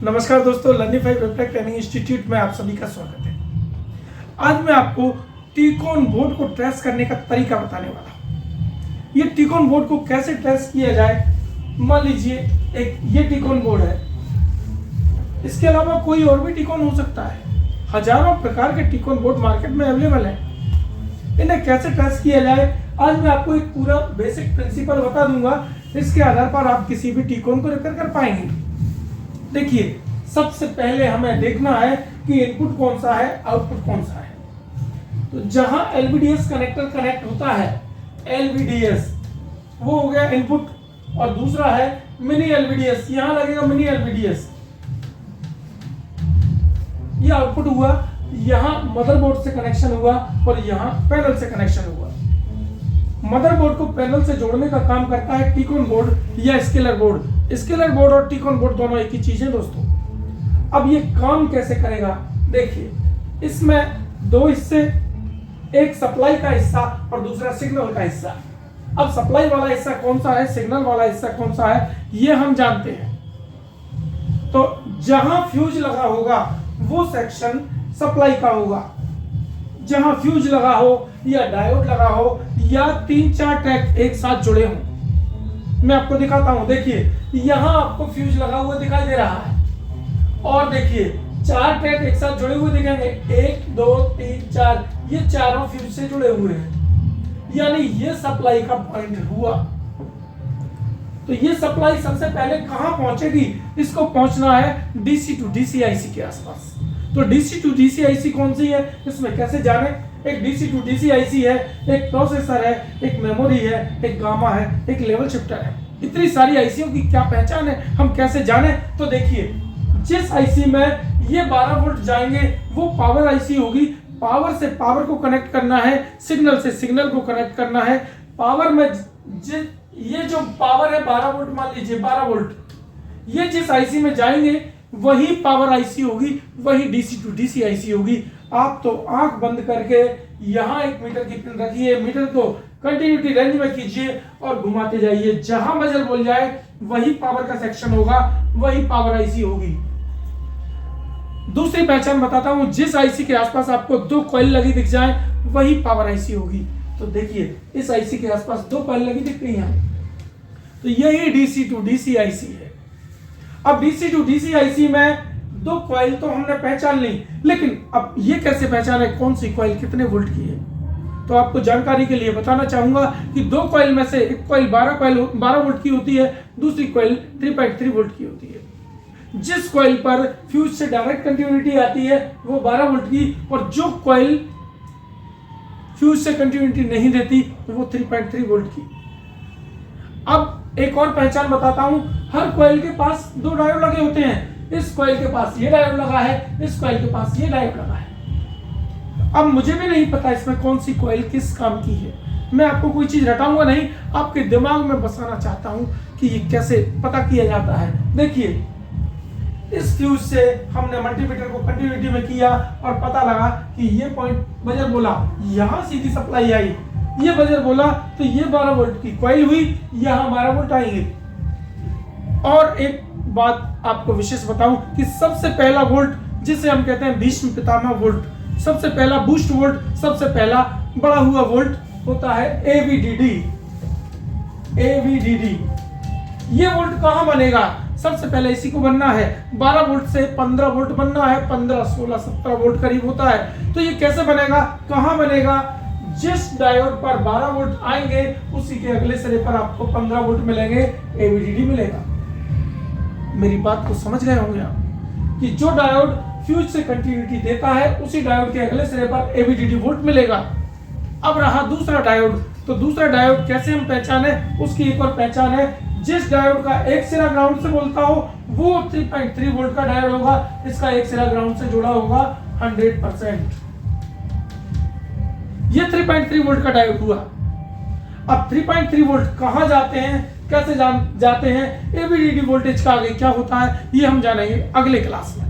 नमस्कार दोस्तों, लर्निफाई वेबटेक training institute में आप सभी का स्वागत है। आज मैं आपको टीकॉन बोर्ड को ट्रेस करने का तरीका बताने वाला हूँ। ये टीकॉन बोर्ड को कैसे ट्रेस किया जाए। मान लीजिए एक ये टीकॉन बोर्ड है, इसके अलावा कोई और भी टीकॉन हो सकता है। हजारों प्रकार के टीकॉन बोर्ड मार्केट में अवेलेबल है। इन्हें कैसे ट्रेस किया जाए, आज मैं आपको एक पूरा बेसिक प्रिंसिपल बता दूंगा। इसके आधार पर आप किसी भी टीकॉन को रिपेयर कर पाएंगे। देखिए, सबसे पहले हमें देखना है कि इनपुट कौन सा है, आउटपुट कौन सा है। तो जहां एलवीडीएस कनेक्टर कनेक्ट होता है, एलवीडीएस वो हो गया इनपुट, और दूसरा है मिनी एलवीडीएस, यहां लगेगा मिनी एलवीडीएस, ये आउटपुट हुआ। यहां मदरबोर्ड से कनेक्शन हुआ और यहां पैनल से कनेक्शन हुआ। मदरबोर्ड को पैनल से जोड़ने का काम करता है टीकॉन बोर्ड या स्केलर बोर्ड। स्केलर बोर्ड और टीकॉन बोर्ड दोनों एक ही चीज है दोस्तों। अब ये काम कैसे करेगा, देखिए, इसमें दो हिस्से, एक सप्लाई का हिस्सा और दूसरा सिग्नल का हिस्सा। अब सप्लाई वाला हिस्सा कौन सा है, सिग्नल वाला हिस्सा कौन सा है, ये हम जानते हैं। तो जहां फ्यूज लगा होगा वो सेक्शन सप्लाई का होगा। जहां फ्यूज लगा हो या डायोड लगा हो या 3-4 ट्रैक एक साथ जुड़े हों, मैं आपको दिखाता हूं। देखिए, यहां आपको फ्यूज लगा हुआ दिखाई दे रहा है, और देखिए 4 ट्रैक एक साथ जुड़े हुए दिखेंगे, 1 2 3 4, ये चारों फ्यूज से जुड़े हुए हैं, यानी ये सप्लाई का पॉइंट हुआ। तो ये सप्लाई सबसे पहले कहां पहुंचेगी, इसको पहुंचना है डीसी टू डीसी आईसी के आसपास। तो डीसी टू डीसी आईसी कौन सी है, इसमें कैसे जाने। एक डीसी टू डीसी आईसी है, एक प्रोसेसर है, एक मेमोरी है, एक गामा है, एक लेवल शिफ्टर है। इतनी सारी आईसीओ की क्या पहचान है, हम कैसे जाने। तो देखिए, जिस आईसी में ये 12 वोल्ट जाएंगे वो पावर आईसी होगी। पावर से पावर को कनेक्ट करना है, सिग्नल से सिग्नल को कनेक्ट करना है। पावर में ये जो पावर है 12 वोल्ट, मान लीजिए 12 वोल्ट, ये जिस आईसी में जाएंगे वही पावर आईसी होगी, वही डीसी टू डीसी आईसी होगी। आप तो आंख बंद करके यहां एक मीटर की पिन रखिए, मीटर को कंटिन्यूटी रेंज में कीजिए और घुमाते जाइए। जहां बजर बोल जाए वही पावर का सेक्शन होगा, वही पावर आईसी होगी। दूसरी पहचान बताता हूं, जिस आईसी के आसपास आपको 2 कॉइल लगी दिख जाए वही पावर आईसी होगी। तो देखिए, इस आईसी के आसपास 2 कॉइल लगी दिख रही हैं, तो यही डीसी टू डीसी आईसी है। अब डीसी टू डीसी आईसी में 2 कॉइल तो हमने पहचान ली, लेकिन अब ये कैसे पहचाने कौन सी कॉइल कितने वोल्ट की है। तो आपको जानकारी के लिए बताना चाहूंगा कि 2 कॉइल में से एक कॉइल 12 वोल्ट की होती है, दूसरी कॉइल 3.3 वोल्ट की होती है। जिस कॉइल पर फ्यूज से डायरेक्ट कंटिन्यूटी आती है वो 12 वोल्ट की, और जो कॉइल फ्यूज से कंटिन्यूटी नहीं देती तो वो 3.3 वोल्ट की। अब एक और पहचान बताता हूं, हर कॉइल के पास 2 डायोड लगे होते हैं। इस कॉइल के पास ये डायोड लगा है, इस कॉइल के पास ये डायोड लगा है। अब मुझे भी नहीं पता इसमें कौन सी कॉइल किस काम की है। मैं आपको कोई चीज रटाऊंगा नहीं, आपके दिमाग में बसाना चाहता हूं कि ये कैसे पता किया जाता है। देखिए, इस फ्यूज से हमने मल्टीमीटर को कंटिन्यूटी में किया और पता लगा कि ये पॉइंट बजर बोला, यहां सीधी सप्लाई आई। ये बजर बोला तो ये 12 वोल्ट की कॉइल हुई, यहां 12 वोल्ट आएंगे। और एक बात आपको विशेष बताऊं कि सबसे पहला वोल्ट, जिसे हम कहते हैं भीष्म पितामह वोल्ट, सबसे पहला बूस्ट वोल्ट, सबसे पहला बड़ा हुआ वोल्ट होता है एवीडीडी। एवीडीडी ये वोल्ट कहां बनेगा, सबसे पहले इसी को बनना है। 12 वोल्ट से 15 वोल्ट बनना है, 15 16 17 वोल्ट करीब होता है। तो ये कैसे बनेगा, कहां बनेगा, जिस डायोड पर 12 वोल्ट आएंगे उसी के अगले सिरे पर आपको 15 वोल्ट मिलेंगे, एवीडीडी मिलेगा। मेरी बात को समझ गए होंगे आप कि जो डायोड फ्यूज से कंटिन्यूटी देता है उसी डायोड के अगले सिरे पर एवीडीडी वोल्ट मिलेगा। अब रहा दूसरा डायोड, तो दूसरा डायोड कैसे हम पहचाने, उसकी एक और पहचान है। जिस डायोड का एक सिरा ग्राउंड से बोलता हो वो 3.3 वोल्ट का डायोड होगा, इसका एक सिरा ग्राउंड से जुड़ा होगा 100%। ये 3.3 वोल्ट का डायोड हुआ। अब 3.3 वोल्ट कहां जाते हैं, कैसे जाते हैं, एवीडीडी वोल्टेज का आगे क्या होता है, ये हम जानेंगे अगले क्लास में।